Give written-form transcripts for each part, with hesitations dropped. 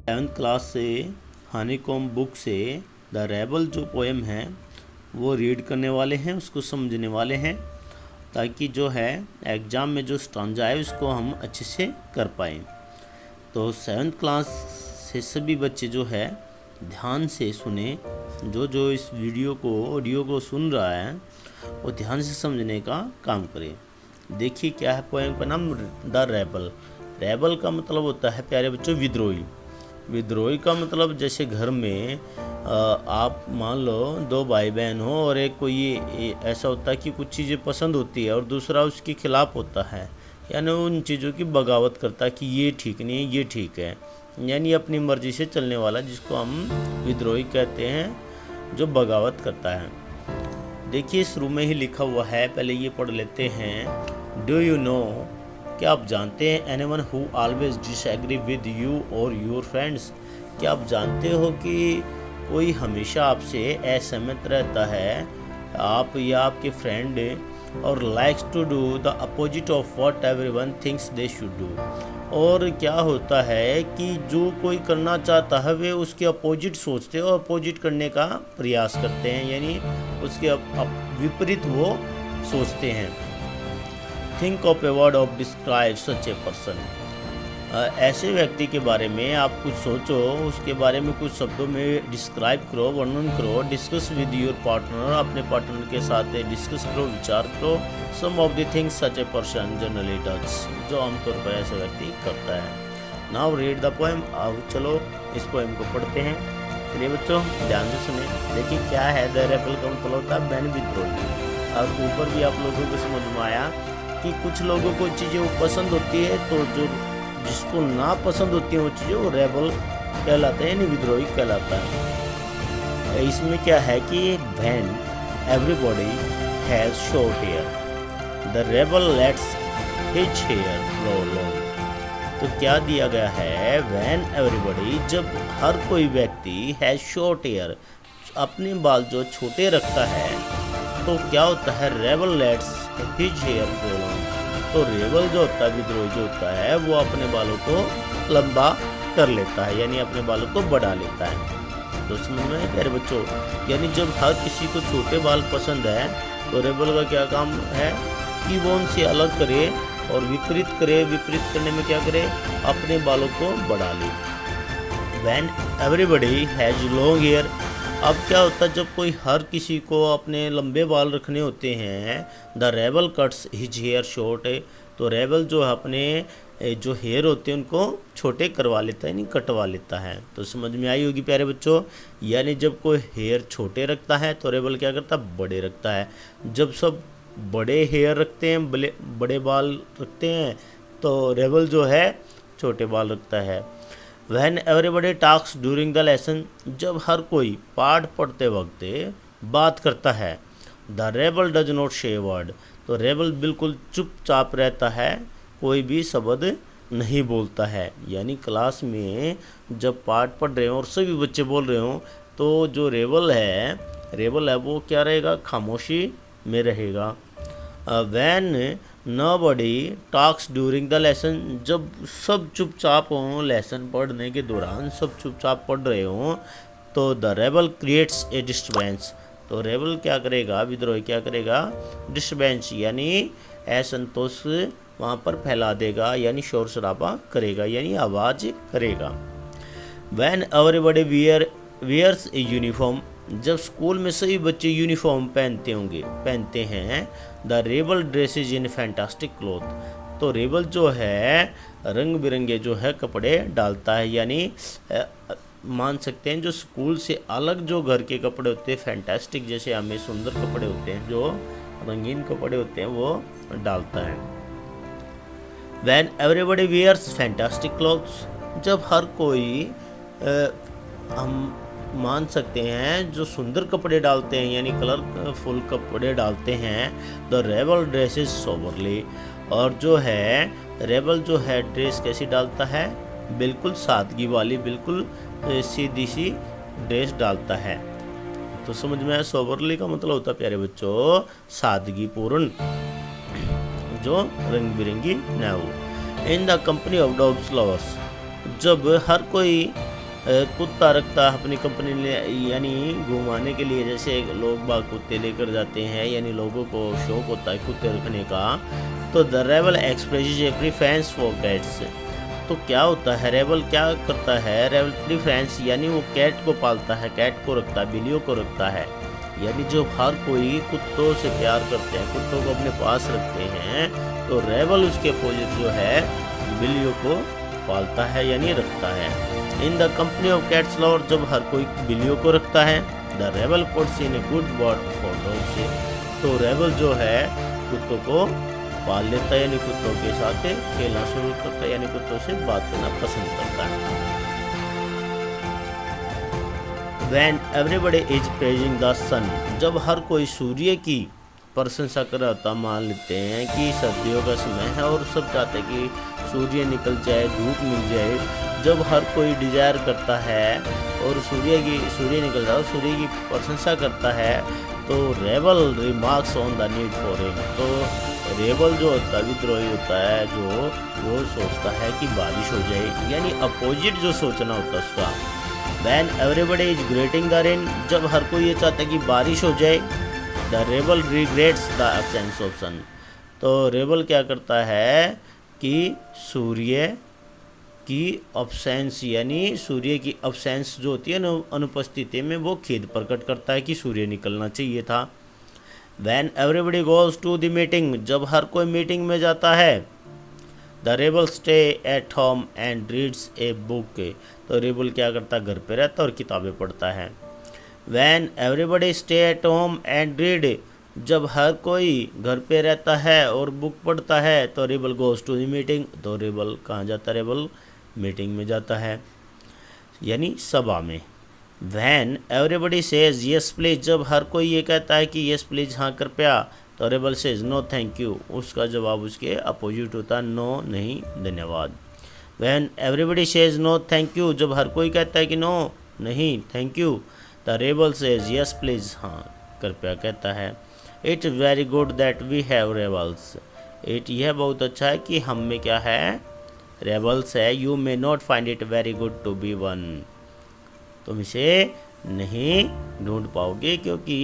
7th class से honeycomb book से the rebel जो पोएम है वो रीड करने वाले हैं, उसको समझने वाले हैं, ताकि जो है एग्ज़ाम में जो स्टांजा है उसको हम अच्छे से कर पाएँ। तो 7th क्लास से सभी बच्चे जो है ध्यान से सुने, जो इस ऑडियो को सुन रहा है वो ध्यान से समझने का काम करे। देखिए क्या है पोएम का नाम, द रेबल। रेबल का मतलब होता है प्यारे बच्चों विद्रोही। विद्रोही का मतलब जैसे घर में आप मान लो दो भाई बहन हो और एक कोई ऐसा होता है कि कुछ चीज़ें पसंद होती है और दूसरा उसके खिलाफ होता है, यानी उन चीज़ों की बगावत करता है कि ये ठीक नहीं है, ये ठीक है, यानी अपनी मर्ज़ी से चलने वाला, जिसको हम विद्रोही कहते हैं, जो बगावत करता है। देखिए शुरू में ही लिखा हुआ है, पहले ये पढ़ लेते हैं। डू यू नो, क्या आप जानते हैं, anyone who always disagree with you और योर फ्रेंड्स, क्या आप जानते हो कि कोई हमेशा आपसे असहमत रहता है, आप या आपके फ्रेंड, और likes to do the opposite of what everyone thinks they should do. और क्या होता है कि जो कोई करना चाहता है वे उसके अपोजिट सोचते हैं और अपोजिट करने का प्रयास करते हैं, यानी उसके विपरीत वो सोचते हैं। Think of a word of describe such a person, ऐसे व्यक्ति के बारे में आप कुछ सोचो, उसके बारे में कुछ शब्दों में डिस्क्राइब करो, वर्णन करो। डिस्कस विद योर पार्टनर, अपने पार्टनर के साथ डिस्कस करो, विचार करो। Some of the things such a person generally does, जो आमतौर पर ऐसा व्यक्ति करता है। नाउ रीड द पोएम, अब चलो इस पोएम को पढ़ते हैं। चलिए बच्चों ध्यान से सुने। देखिए क्या है, द रेबल का मतलब होता है बैन विद्रोही। और ऊपर भी आप लोगों को समझ में आया कि कुछ लोगों को चीज़ें पसंद होती है, तो जो जिसको ना पसंद होती है वो चीज़ें, वो रेबल कहलाता है, यानी विद्रोही कहलाता है। इसमें क्या है कि when everybody has short hair the rebel lets his hair grow long. तो क्या दिया गया है, व्हेन एवरीबॉडी, जब हर कोई व्यक्ति हैज शॉर्ट हेयर, अपने बाल जो छोटे रखता है, तो क्या होता है, rebel lets his hair grow long. तो रेबल जो होता है, विद्रोही जो होता है, वो अपने बालों को लंबा कर लेता है, यानी अपने बालों को बढ़ा लेता है। तो समझ में प्यारे बच्चों, यानी जब हर किसी को छोटे बाल पसंद है, तो रेबल का क्या काम है कि वो उनसे अलग करे और विपरीत करे। विपरीत करने में क्या करे, अपने बालों को बढ़ा ले। When everybody has long hair, अब क्या होता है, जब कोई हर किसी को अपने लंबे बाल रखने होते हैं, the rebel cuts his hair short, तो रेबल जो है अपने जो हेयर होते हैं उनको छोटे करवा लेता है, नहीं कटवा लेता है। तो समझ में आई होगी प्यारे बच्चों, यानी जब कोई हेयर छोटे रखता है तो रेबल क्या करता है, बड़े रखता है। जब सब बड़े हेयर रखते हैं, बड़े बाल रखते हैं, तो रेबल जो है छोटे बाल रखता है। When everybody talks during the lesson, जब हर कोई पाठ पढ़ते वक्त बात करता है, the rebel does not say a word, तो रेबल बिल्कुल चुपचाप रहता है, कोई भी शब्द नहीं बोलता है। यानी क्लास में जब पाठ पढ़ रहे हों और सभी बच्चे बोल रहे हों, तो जो रेबल है वो क्या रहेगा, खामोशी में रहेगा। When nobody talks during the lesson, जब सब चुपचाप हों, लेसन पढ़ने के दौरान सब चुपचाप पढ़ रहे हों, तो the rebel creates a disturbance, तो रेबल क्या करेगा, विद्रोही क्या करेगा, डिस्टर्बेंस यानी असंतोष वहाँ पर फैला देगा, यानी शोर शराबा करेगा, यानी आवाज़ करेगा। When everybody wears a uniform, जब स्कूल में सभी बच्चे यूनिफॉर्म पहनते हैं, the rebel dresses in fantastic cloth, तो रेबल जो है रंग बिरंगे जो है कपड़े डालता है, यानी मान सकते हैं जो स्कूल से अलग जो घर के कपड़े होते हैं, फैंटास्टिक जैसे हमें सुंदर कपड़े होते हैं, जो रंगीन कपड़े होते हैं, वो डालता है। When everybody wears fantastic clothes, जब हर कोई हम मान सकते हैं जो सुंदर कपड़े डालते हैं, यानी कलरफुल कपड़े डालते हैं, द रेबल ड्रेसेस सोबरली, और जो है रेबल जो है ड्रेस कैसी डालता है, बिल्कुल सादगी वाली, बिल्कुल सीधी सी ड्रेस डालता है। तो समझ में आया, सोबरली का मतलब होता है प्यारे बच्चों सादगी पूर्ण, जो रंग बिरंगी न हो। In the company of dogs lovers, जब हर कोई कुत्ता रखता है अपनी कंपनी यानी घुमाने के लिए, जैसे लोग बाग कुत्ते लेकर जाते हैं, यानी लोगों को शौक होता है कुत्ते रखने का। तो the rebel expresses A preference for cats. तो क्या होता है, रेबल क्या करता है, रेबल प्रेफरेंस यानी वो कैट को पालता है, कैट को रखता है, बिल्लियों को रखता है। यानी जो हर कोई कुत्तों से प्यार करते हैं, कुत्तों को अपने पास रखते हैं, तो रेबल उसके अपोजिट जो है बिल्लियों को पालता है यानी रखता है। In the company of cats lover, जब हर कोई बिल्लियों को रखता है। The rebel puts in a good word for dogs. तो रेबल जो है कुत्तों को पाल लेता है, यानी कुत्तों के साथ खेलना शुरू करता है, यानी कुत्तों से बात करना पसंद करता है। When everybody is praising the sun, जब हर कोई सूर्य की प्रशंसा कर रहा होता, मान लेते हैं कि सर्दियों का समय है और सब चाहते हैं कि सूर्य निकल जाए, धूप मिल जाए। जब हर कोई डिजायर करता है और सूर्य निकल जाए, सूर्य की प्रशंसा करता है, तो rebel remarks on the need for rain. तो रेबल जो होता है, विद्रोही होता है, जो वो सोचता है कि बारिश हो जाए, यानी अपोजिट जो सोचना होता है उसका। When everybody is greeting the rain, जब हर कोई ये चाहता है कि बारिश हो जाए। The rebel regrets the absence of sun, तो रेबल क्या करता है कि सूर्य की अब्सेंस यानी सूर्य की अब्सेंस जो होती है ना, अनुपस्थिति में वो खेद प्रकट करता है कि सूर्य निकलना चाहिए था। When everybody goes to the meeting, जब हर कोई मीटिंग में जाता है। The rebel stay at home and reads a book, तो रेबल क्या करता है, घर पे रहता है और किताबें पढ़ता है। When everybody stay at home and read, जब हर कोई घर पे रहता है और बुक पढ़ता है, तो rebel goes to the meeting, तो रेबल कहाँ जाता है, रेबल मीटिंग में जाता है यानी सभा में। When everybody says yes please, जब हर कोई ये कहता है कि यस प्लीज, हाँ कृपया, तो rebel says no thank you, उसका जवाब उसके अपोजिट होता है नो नहीं धन्यवाद। When everybody says no thank you, जब हर कोई कहता है कि नो नहीं thank you, the rebel says yes please, हाँ कृपया कहता है। It is very good that we have rebels, it यह बहुत अच्छा है कि हम में क्या है, रेबल्स है। You may not find it very good to be one, तुम इसे नहीं ढूंढ पाओगे क्योंकि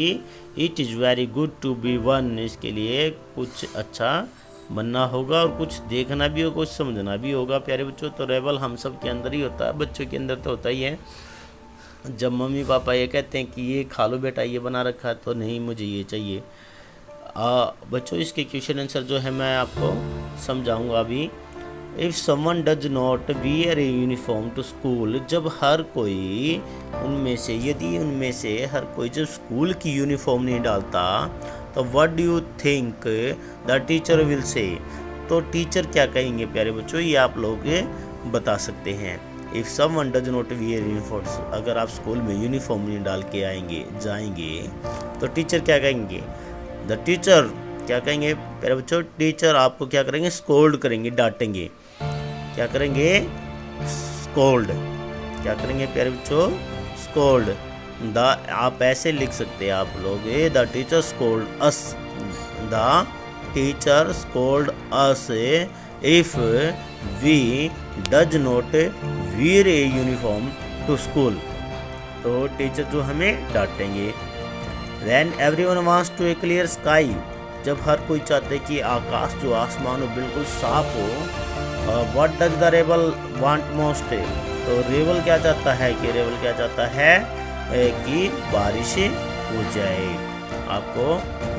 it is very good to be one, इसके लिए कुछ अच्छा बनना होगा और कुछ देखना भी होगा, कुछ समझना भी होगा। प्यारे बच्चों, तो रेबल हम सब के अंदर ही होता है, बच्चों के अंदर तो होता ही है। जब मम्मी पापा ये कहते हैं कि ये खा लो बेटा, ये बना रखा है, तो नहीं मुझे ये चाहिए। बच्चों इसके क्वेश्चन आंसर जो है मैं आपको समझाऊंगा अभी। If someone does not wear a uniform to school, जब हर कोई उनमें से, यदि उनमें से हर कोई जब स्कूल की यूनिफॉर्म नहीं डालता, तो what do you think the teacher will say, तो टीचर क्या कहेंगे प्यारे बच्चों, ये आप लोग बता सकते हैं। If someone does not wear uniforms, अगर आप स्कूल में यूनिफॉर्म नहीं डाल के जाएंगे तो टीचर क्या कहेंगे, द टीचर क्या कहेंगे प्यारे बच्चों, टीचर आपको क्या करेंगे, स्कोल्ड करेंगे, डांटेंगे। क्या करेंगे, स्कोल्ड, क्या करेंगे प्यारे बच्चों, स्कोल्ड। द आप ऐसे लिख सकते हैं आप लोग, the teacher scold us, the teacher scold us if we does not wear a uniform to school, तो टीचर जो हमें डांटेंगे। When everyone wants to a clear sky, जब हर कोई चाहते कि आकाश जो आसमान हो बिल्कुल साफ हो। What does the rebel want most, तो रेबल क्या चाहता है कि रेबल क्या चाहता है कि बारिश हो जाए। आपको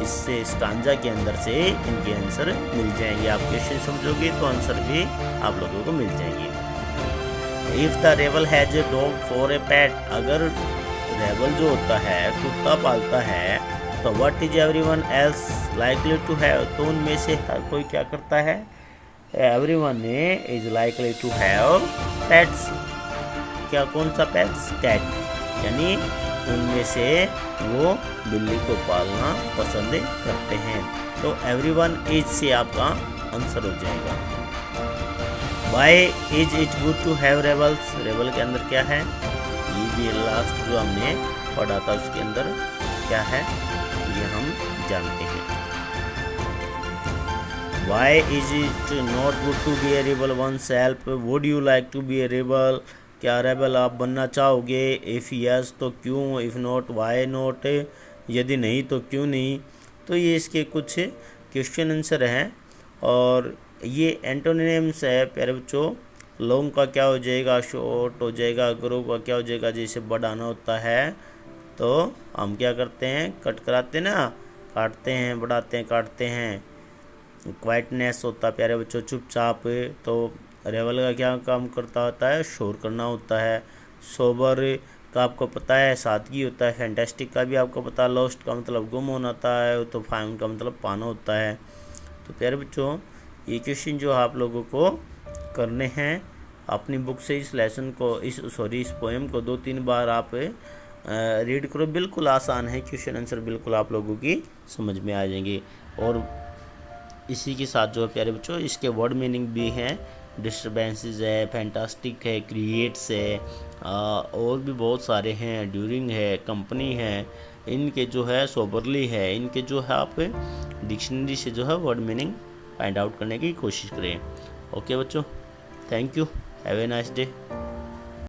इससे स्टांजा के अंदर से इनके आंसर मिल जाएंगे। आप क्वेश्चन समझोगे तो आंसर भी आप लोगों को मिल जाएंगे। If the rebel has a dog for a pet, अगर रेबल जो होता है कुत्ता पालता है, तो what is everyone else likely to have, तो उनमें से हर कोई क्या करता है, everyone is likely to have pets, क्या कौन सा पेट्स, कैट, यानी उनमें से वो बिल्ली को पालना पसंद करते हैं। तो एवरीवन इज से आपका आंसर हो जाएगा। Why is it good to have rebels, rebel के अंदर क्या है, ये भी लास्ट जो हमने पढ़ा था उसके अंदर क्या है ये हम जानते हैं। Why is it not good to be a rebel oneself? Would you like to be a rebel? क्या रेबल आप बनना चाहोगे? इफ़ यस तो क्यों, इफ़ नॉट वाई नॉट, यदि नहीं तो क्यों नहीं। तो ये इसके कुछ क्वेश्चन आंसर हैं। और ये एंटोनिम्स है प्यारे बच्चों। लॉन्ग का क्या हो जाएगा? शॉर्ट हो जाएगा। ग्रो का क्या हो जाएगा? जैसे बढ़ाना होता है तो हम क्या करते हैं? कट कराते ना, काटते हैं, बढ़ाते हैं, काटते हैं। क्वाइटनेस होता है प्यारे बच्चों चुपचाप। तो रेवल का क्या काम करता होता है? शोर करना होता है। सोबर का आपको पता है सादगी होता है। फैंटास्टिक का भी आपको पता है। लॉस्ट का मतलब गुम होना होता है। तो फाउंड का मतलब पाना होता है। तो प्यारे बच्चों ये क्वेश्चन जो आप लोगों को करने हैं अपनी बुक से, इस लेसन को इस पोएम को 2-3 बार आप रीड करो। बिल्कुल आसान है, क्वेश्चन आंसर बिल्कुल आप लोगों की समझ में आ जाएंगे। और इसी के साथ जो है प्यारे बच्चों इसके वर्ड मीनिंग भी हैं। डिस्टर्बेंसेस है, फैंटास्टिक है, क्रिएट्स है, और भी बहुत सारे हैं। ड्यूरिंग है, कंपनी है, इनके जो है सोबरली है, इनके जो है आप डिक्शनरी से जो है वर्ड मीनिंग फाइंड आउट करने की कोशिश करें। ओके बच्चों, thank you, have a nice day.